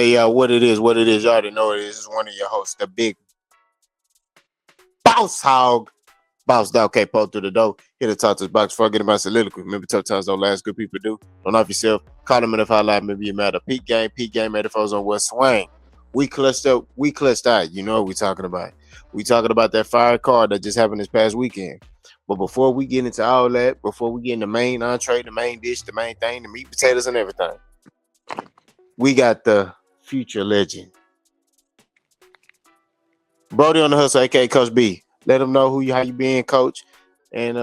Hey, what it is, what it is. You already know it is. It's one of your hosts, the big boss hog. Bounce down, okay, pull through the door. Here to talk to this box before I get in my soliloquy. Remember, tough times don't last. Good people do. Don't off yourself. Call them in if I lie. Maybe you matter. Peak game, metaphors on what swing. We clutched up, we clutched out. You know what we talking about. We talking about that fire card that just happened this past weekend. But before we get into all that, before we get in the main entree, the main dish, the main thing, the meat, potatoes, and everything, we got the future legend. Brody on the hustle, aka Coach B. Let them know how you been, Coach, and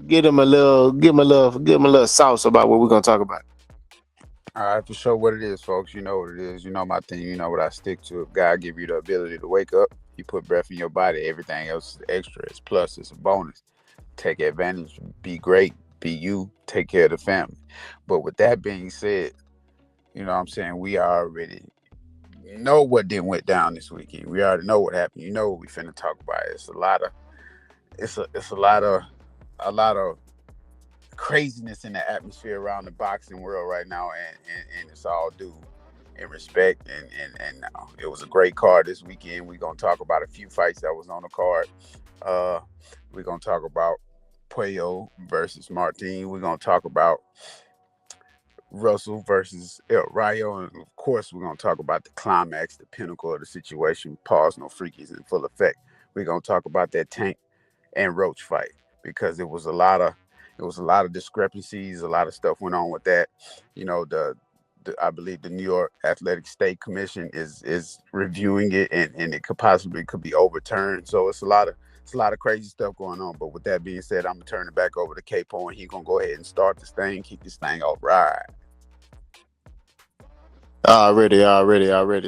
give him a little sauce about what we're gonna talk about. All right, for sure what it is, folks. You know what it is. You know my thing. You know what I stick to. If God give you the ability to wake up, He put breath in your body. Everything else is extra. It's plus. It's a bonus. Take advantage. Be great. Be you. Take care of the family. But with that being said, you know what I'm saying, we already know what didn't went down this weekend. We already know what happened. You know what we finna talk about. It's a lot of craziness in the atmosphere around the boxing world right now, and it's all due in respect, and it was a great card this weekend. We're gonna talk about a few fights that was on the card. We're gonna talk about Puello versus Martin. We're gonna talk about Russell versus El Rayo, and of course we're gonna talk about the climax, the pinnacle of the situation. Pause, no freakies in full effect. We're gonna talk about that Tank and Roach fight, because it was a lot of discrepancies. A lot of stuff went on with that. You know, I believe the New York Athletic State Commission is reviewing it, and it could be overturned. So it's a lot of crazy stuff going on. But with that being said, I'm gonna turn it back over to Capo, and he's gonna go ahead and start this thing, keep this thing all right. Already.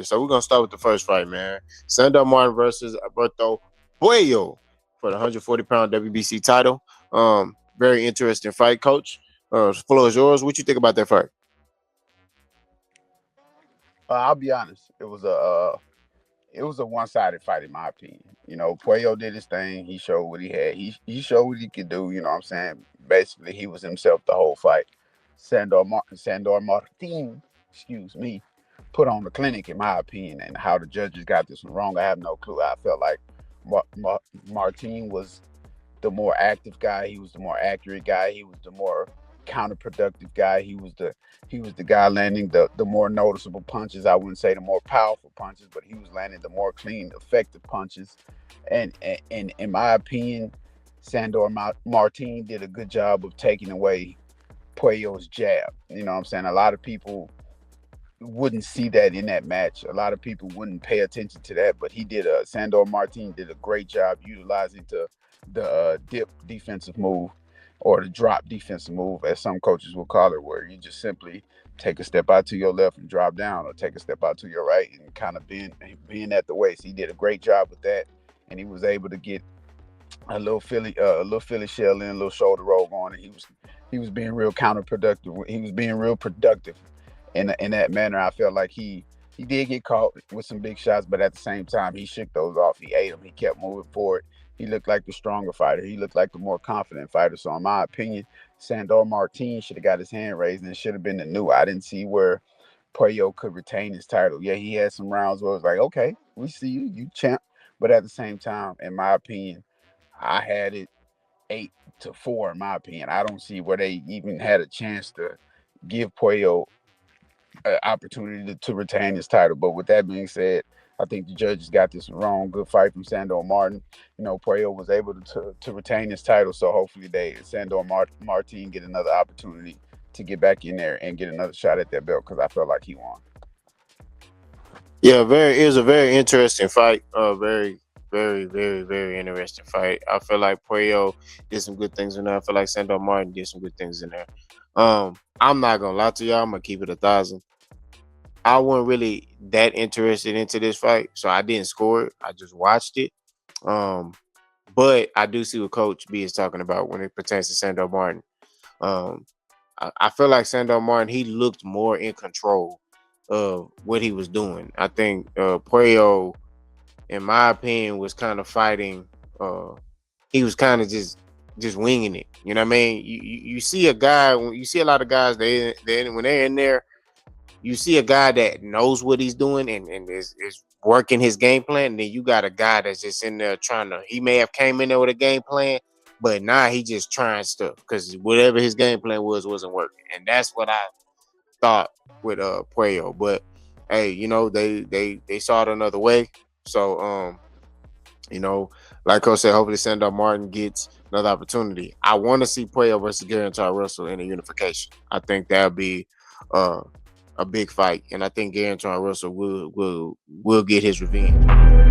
So we're gonna start with the first fight, man. Sándor Martín versus Alberto Puello for the 140-pound WBC title. Very interesting fight, Coach. Floor is yours. What you think about that fight? I'll be honest. It was a one-sided fight in my opinion. You know, Puello did his thing. He showed what he had. He showed what he could do. You know what I'm saying? Basically, he was himself the whole fight. Sándor Martín, excuse me, put on the clinic in my opinion. And how the judges got this one wrong, I have no clue. I felt like Martín was the more active guy. He was the more accurate guy. He was the more counterproductive guy. He was the guy landing the more noticeable punches. I wouldn't say the more powerful punches, but he was landing the more clean, effective punches. And in my opinion, Sándor Martín did a good job of taking away Puello's jab. You know what I'm saying? A lot of people wouldn't see that in that match. A lot of people wouldn't pay attention to that, but Sándor Martín did a great job utilizing the dip defensive move, or the drop defensive move, as some coaches will call it, where you just simply take a step out to your left and drop down, or take a step out to your right and kind of being at the waist. He did a great job with that, and he was able to get a little Philly shell in, a little shoulder roll going, and he was being real counterproductive. He was being real productive in that manner. I felt like he did get caught with some big shots, but at the same time, he shook those off. He ate them. He kept moving forward. He looked like the stronger fighter. He looked like the more confident fighter. So in my opinion, Sándor Martín should have got his hand raised, and it should have been the new. I didn't see where Puello could retain his title. Yeah, he had some rounds where it was like, okay, we see you champ. But at the same time, in my opinion, I had it 8-4. In my opinion, I don't see where they even had a chance to give Puello an opportunity to retain his title. But with that being said, I think the judges got this wrong. Good fight from Sándor Martín. You know, Puello was able to retain his title, so hopefully Sándor Martín get another opportunity to get back in there and get another shot at that belt, because I felt like he won. Yeah, it was a very interesting fight. Very interesting fight. I feel like Puello did some good things in there. I feel like Sándor Martín did some good things in there. I'm not gonna lie to y'all. I'm gonna keep it 1,000. I wasn't really that interested into this fight, so I didn't score it. I just watched it. Um, but I do see what Coach B is talking about when it pertains to Sándor Martín. I feel like Sándor Martín, he looked more in control of what he was doing. I think Puello, in my opinion, was kind of fighting. He was kind of just winging it. You know what I mean? You see a guy, when you see a lot of guys, they when they're in there, you see a guy that knows what he's doing and is working his game plan, and then you got a guy that's just in there trying to. He may have came in there with a game plan, but now he just trying stuff because whatever his game plan was wasn't working, and that's what I thought with Puello. But hey, they saw it another way. So you know, like Coach said, hopefully Sándor Martín gets another opportunity. I want to see Puello versus Guarantor Russell in a unification. I think that'll be uh, a big fight, and I think Guarantor Russell will get his revenge.